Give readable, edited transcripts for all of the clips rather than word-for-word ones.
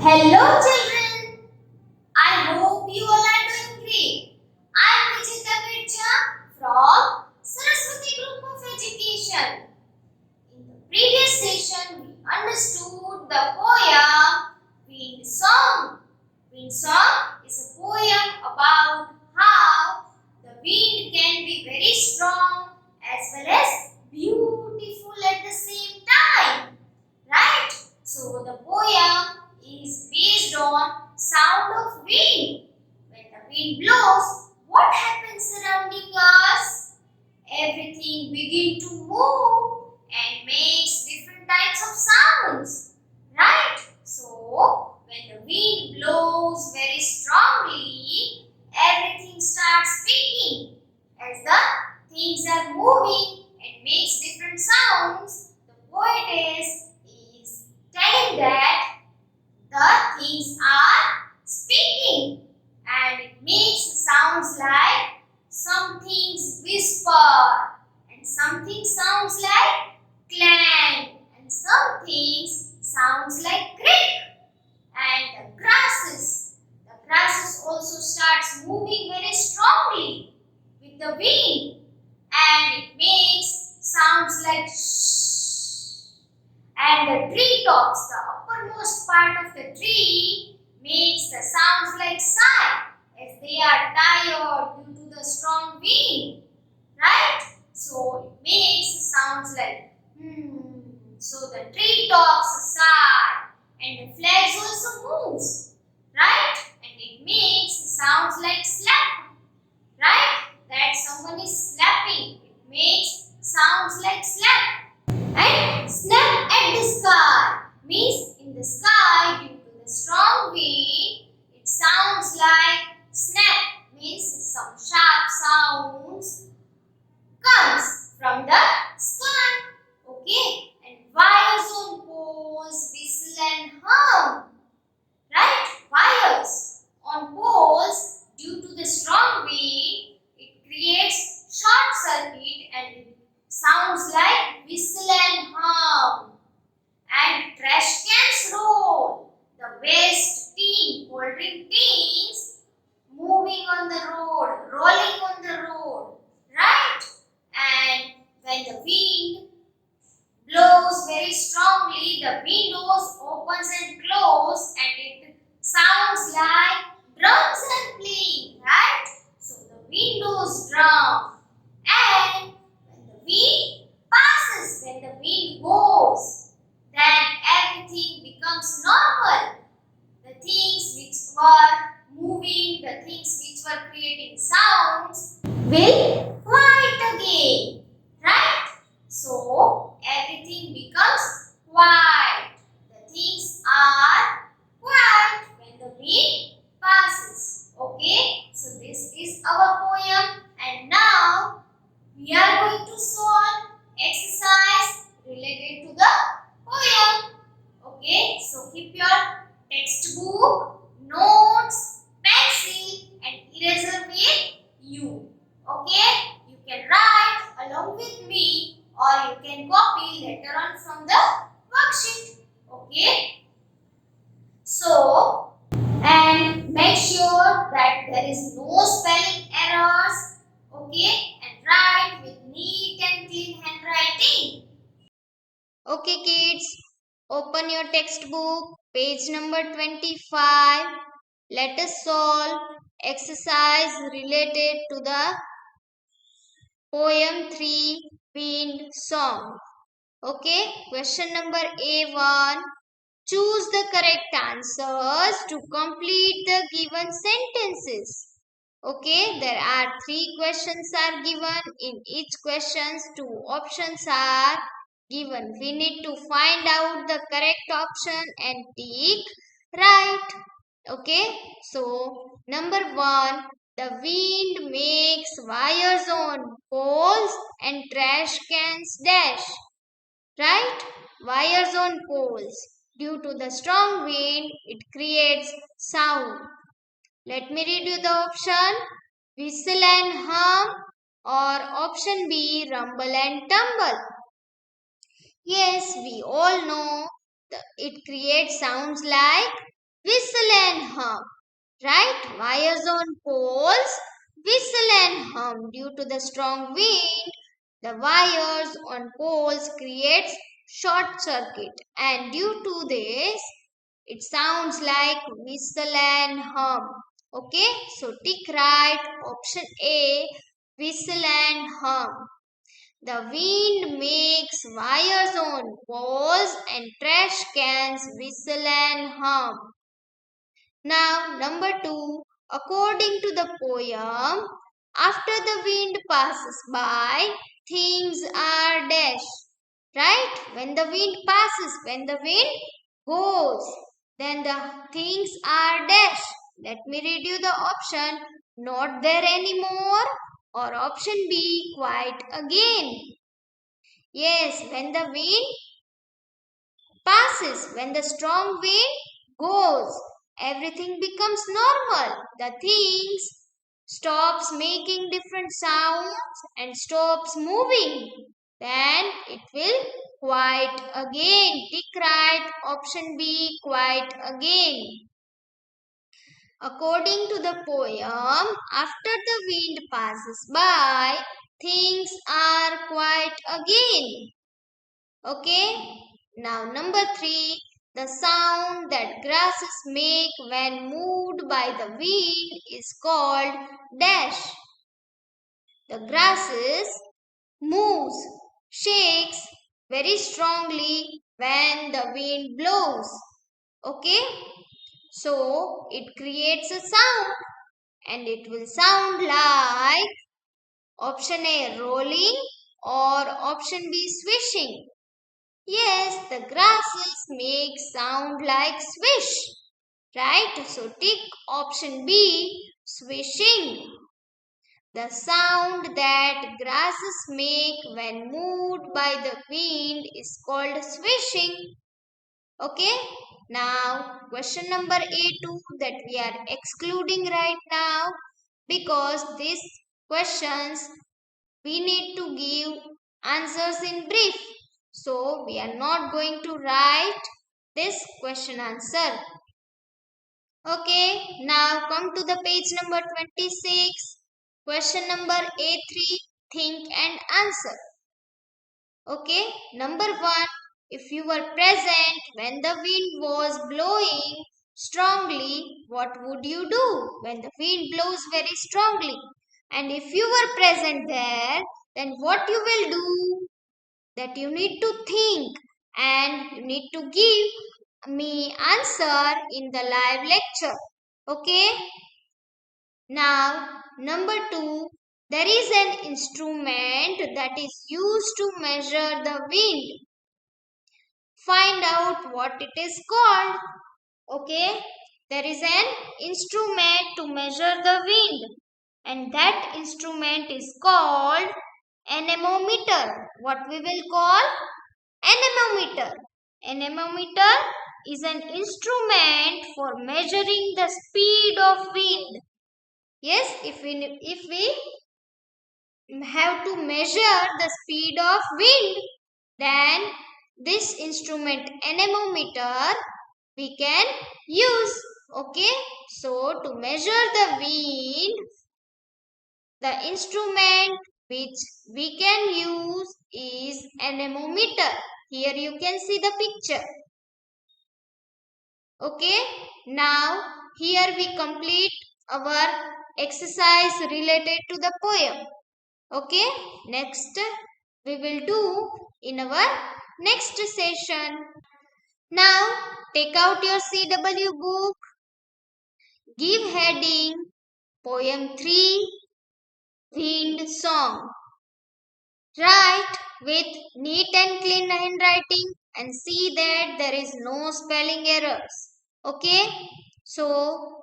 Hello children, I hope you all are doing great. I am Vijita Birja from Saraswati Group of Education. In the previous session, we understood the poem Wind Song. Wind Song is a poem about how the wind can be very strong as well as beautiful at the same time. Right? So the poem is based on sound of wind. When the wind blows, what happens surrounding us? Everything begin to move and makes different types of sounds. Right? So when the wind blows very strongly, everything starts speaking. As the things are moving and makes different sounds, the poetess is telling that the things are speaking and it makes sounds like some things whisper and something sounds like clang and some things sounds like crick and the grasses also starts moving very strongly with the wind and it makes sounds like shh. And the tree tops, the uppermost part of the tree, makes the sounds like sigh as they are tired due to the strong wind. Right? So it makes sounds like hmm. So the tree tops sigh and the flags also moves. Right? And it makes sounds like slap. Right? That someone is slapping. It makes sounds like slap. And snap at the sky means in the sky due to the strong wind it sounds like snap means some sharp sounds comes from the sky. Okay, and wires on poles whistle and hum. Right, wires on poles due to the strong wind it creates short circuit and it sounds like whistle and hum. And trash cans roll. The waste tin, cold drink tins moving on the road, rolling on the road. Right? And when the wind blows very strongly, the windows opens and close and it sounds like drums are playing. Right? So the windows drum. And when the wind passes, when the wind goes, then everything becomes normal. The things which were moving, the things which were creating sounds will quiet again. Right? So everything becomes quiet. The things are quiet when the wind passes. Okay? So this is our poem and now we are going to solve exercise related to the poem. Okay, so keep your textbook, notes, pencil and eraser with you. Okay, you can write along with me or you can copy later on from the worksheet. Okay, so and make sure that there is no spelling errors. Okay, and write with neat and clean handwriting. Okay kids, open your textbook, page number 25. Let us solve exercise related to the poem 3 Wind Song. Okay, question number A1. Choose the correct answers to complete the given sentences. Okay, there are 3 questions are given. In each questions 2 options are given. We need to find out the correct option and tick right. Okay, so number 1, the wind makes wires on poles and trash cans dash. Right? Wires on poles. Due to the strong wind, it creates sound. Let me read you the option. Whistle and hum or option B, rumble and tumble. Yes, we all know it creates sounds like whistle and hum. Right? Wires on poles whistle and hum. Due to the strong wind, the wires on poles creates short circuit, and due to this it sounds like whistle and hum. Okay, so tick right option A, whistle and hum. The wind makes wires on poles and trash cans whistle and hum. Now, number 2, according to the poem, after the wind passes by, things are dash. Right? When the wind passes, when the wind goes, then the things are dash. Let me read you the option, not there anymore, or option B, quite again. Yes, when the wind passes, when the strong wind goes, everything becomes normal. The things stops making different sounds and stops moving. Then it will quiet again. Tick right, option B, quiet again. According to the poem, after the wind passes by, things are quiet again. Okay. Now number 3, the sound that grasses make when moved by the wind is called dash. The grasses moves, shakes very strongly when the wind blows. Okay? So it creates a sound, and it will sound like option A, rolling, or option B, swishing. Yes, the grasses make sound like swish. Right? So tick option B, swishing. The sound that grasses make when moved by the wind is called swishing. Okay? Now, question number A2 that we are excluding right now, because these questions we need to give answers in brief. So, we are not going to write this question answer. Okay, now come to the page number 26. Question number A3, think and answer. Okay, number 1, if you were present when the wind was blowing strongly, what would you do when the wind blows very strongly? And if you were present there, then what you will do? That you need to think, and you need to give me answer in the live lecture. Okay? Now, number 2, there is an instrument that is used to measure the wind. Find out what it is called. Okay? There is an instrument to measure the wind, and that instrument is called anemometer. What we will call? Anemometer. Anemometer is an instrument for measuring the speed of wind. Yes, if we have to measure the speed of wind, then this instrument anemometer we can use. Okay, so to measure the wind, the instrument which we can use is anemometer. Here you can see the picture. Okay, now here we complete our exercise related to the poem. Okay, next we will do in our next session. Now take out your CW book, give heading Poem 3 Wind Song. Write with neat and clean handwriting and see that there is no spelling errors. Okay, so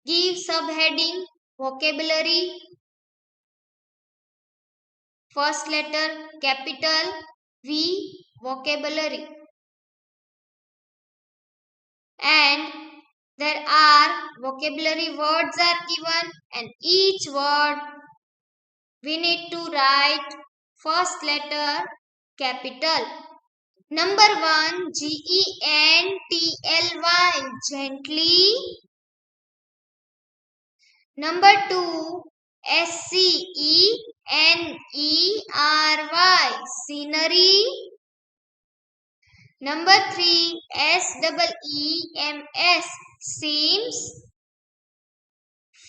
give subheading vocabulary. First letter capital V, vocabulary. And there are vocabulary words are given, and each word we need to write first letter capital. Number 1, gently, gently. Number 2, scenery, scenery. Number 3, seems, seems.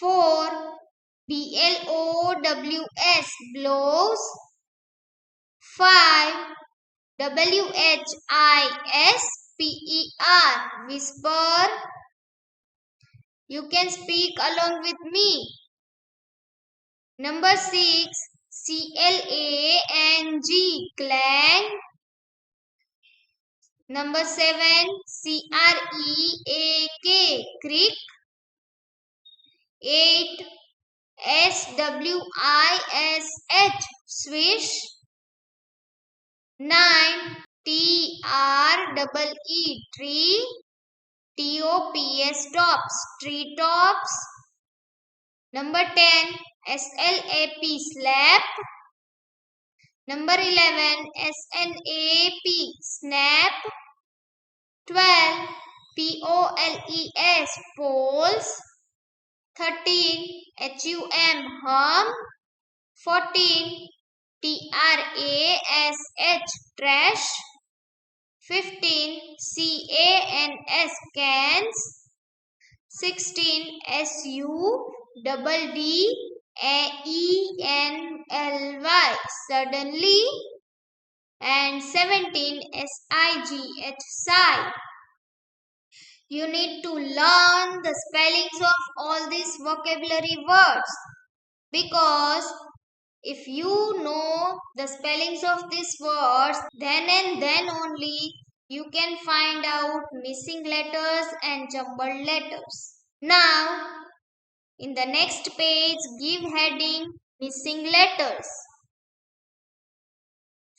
4, blows, blows. 5, whisper. You can speak along with me. Number 6, clang. Number 7, creak. 8, swish. 9, tree. Tree tops. Number 10, slap. Number 11, snap. 12, poles. 13, hum. 14, trash. 15, cans. 16, suddenly. And 17, sigh. You need to learn the spellings of all these vocabulary words, because if you know the spellings of these words, then and then only you can find out missing letters and jumbled letters. Now, in the next page, give heading missing letters.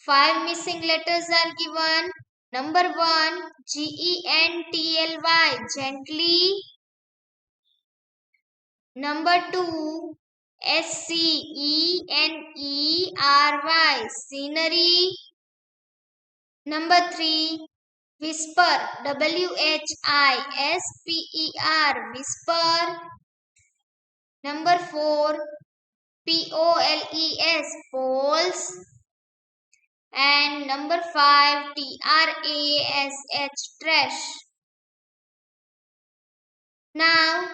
5 missing letters are given. Number 1, gently. Number 2, scenery. Number 3, whisper, whisper. Number 4, poles. And number 5, trash. Now,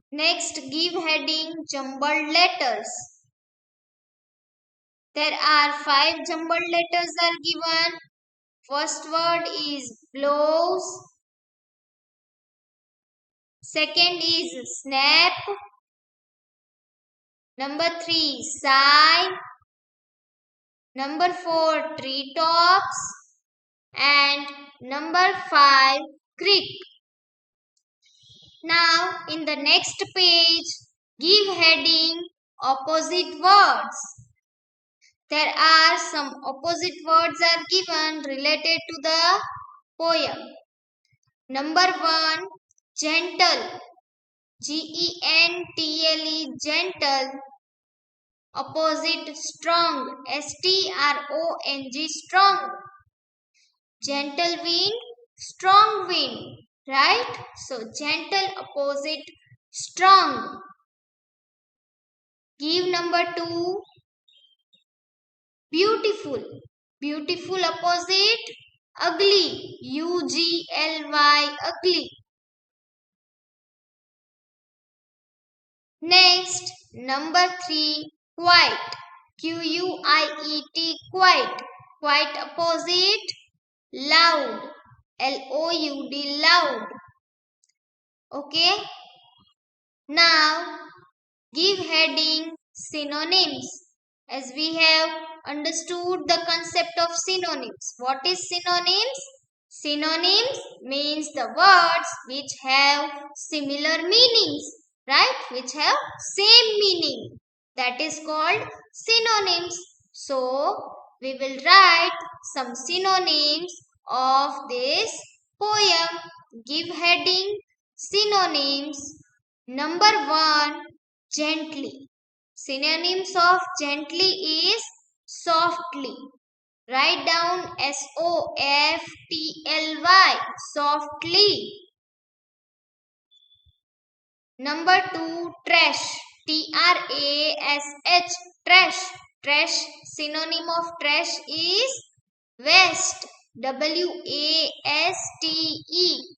next give heading jumbled letters. There are 5 jumbled letters are given. First word is blows. Second is snap. Number 3, sigh. Number 4, treetops. And number 5, creek. Now, in the next page, give heading opposite words. There are some opposite words are given related to the poem. Number 1, gentle. Gentle. Opposite strong. Strong. Gentle wind, strong wind. Right? So, gentle opposite strong. Give number 2, beautiful. Beautiful opposite ugly. Ugly. Next, number 3, quiet. Quiet. Quiet opposite loud. Loud. Okay. Now, give heading synonyms. As we have understood the concept of synonyms. What is synonyms? Synonyms means the words which have similar meanings, right? Which have same meaning. That is called synonyms. So, we will write some synonyms of this poem. Give heading synonyms. Number 1, gently. Synonyms of gently is softly. Write down softly, softly. Number 2, trash, trash, trash. Trash, synonym of trash is waste, waste,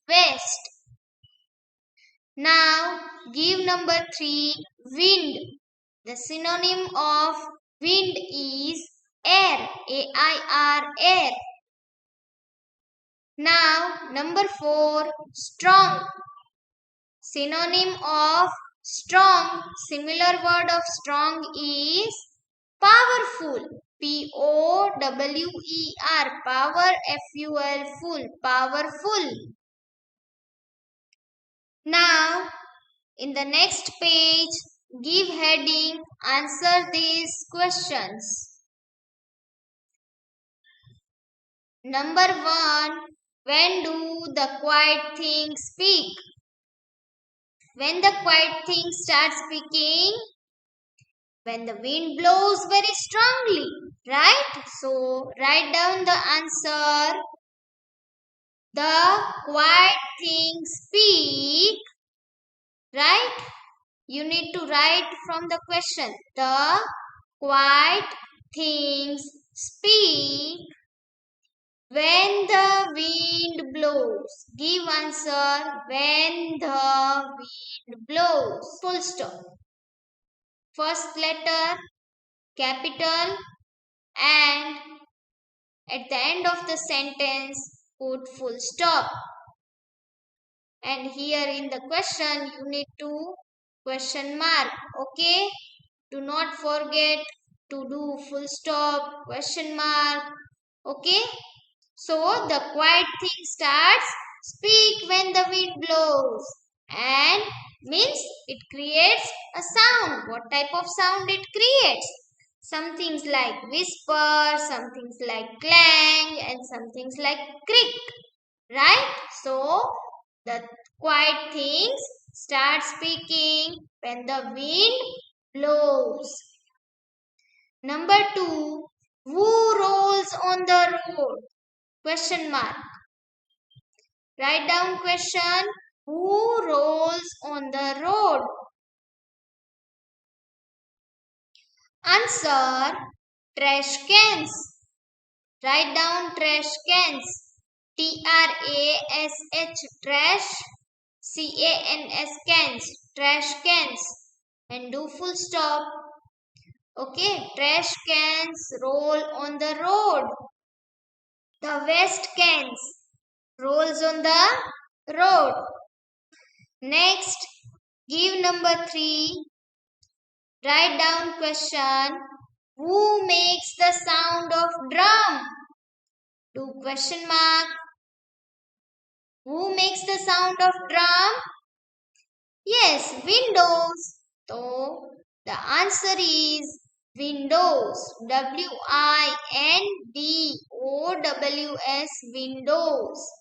waste. Now give number 3, wind. The synonym of wind is air, air, air. Now number 4, strong. Synonym of strong, similar word of strong is powerful, power, power, full, powerful. Now in the next page, give heading, answer these questions. Number 1, when do the quiet things speak? When the quiet thing starts speaking, when the wind blows very strongly, right? So write down the answer. The quiet things speak, right? You need to write from the question. The quiet things speak when the wind blows. Give answer when the wind blows. Full stop. First letter capital and at the end of the sentence put full stop. And here in the question you need to question mark. Okay. Do not forget to do full stop, question mark. Okay. So the quiet thing starts speak when the wind blows and means it creates a sound. What type of sound it creates? Some things like whisper, some things like clang and some things like creak. Right? So the quiet things start speaking when the wind blows. Number 2, who rolls on the road? Question mark. Write down question. Who rolls on the road? Answer. Trash cans. Write down trash cans. Trash. Trash. Cans. Cans. Trash cans. And do full stop. Okay. Trash cans roll on the road. The waste cans rolls on the road. Next, give number 3. Write down question. Who makes the sound of drum? Do question mark. Who makes the sound of drum? Yes, windows. So, the answer is windows. Windows. Windows.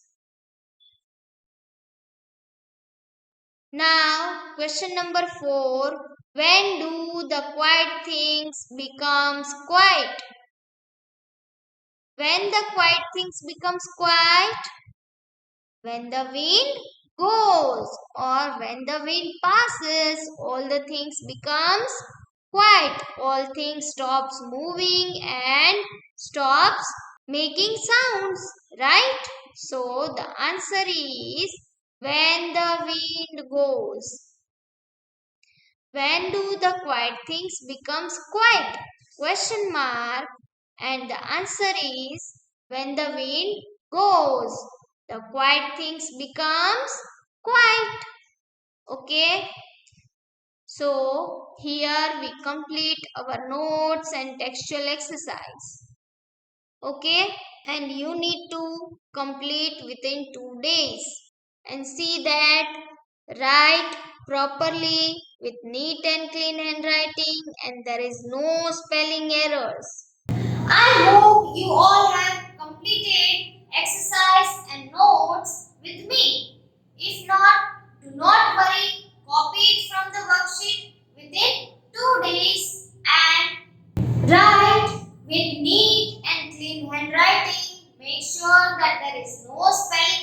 Now, question number 4. When do the quiet things becomes quiet? When the quiet things becomes quiet? When the wind goes or when the wind passes, all the things becomes quiet. All things stops moving and stops making sounds, right? So the answer is when the wind goes. When do the quiet things becomes quiet? Question mark. And the answer is when the wind goes. The quiet things becomes quiet. Okay. So here we complete our notes and textual exercise. Okay. And you need to complete within 2 days. And see that write properly with neat and clean handwriting and there is no spelling errors. I hope you all have completed exercise and notes with me. If not, do not worry. Copy it from the worksheet within 2 days and write with neat and clean handwriting. writing, make sure that there is no spelling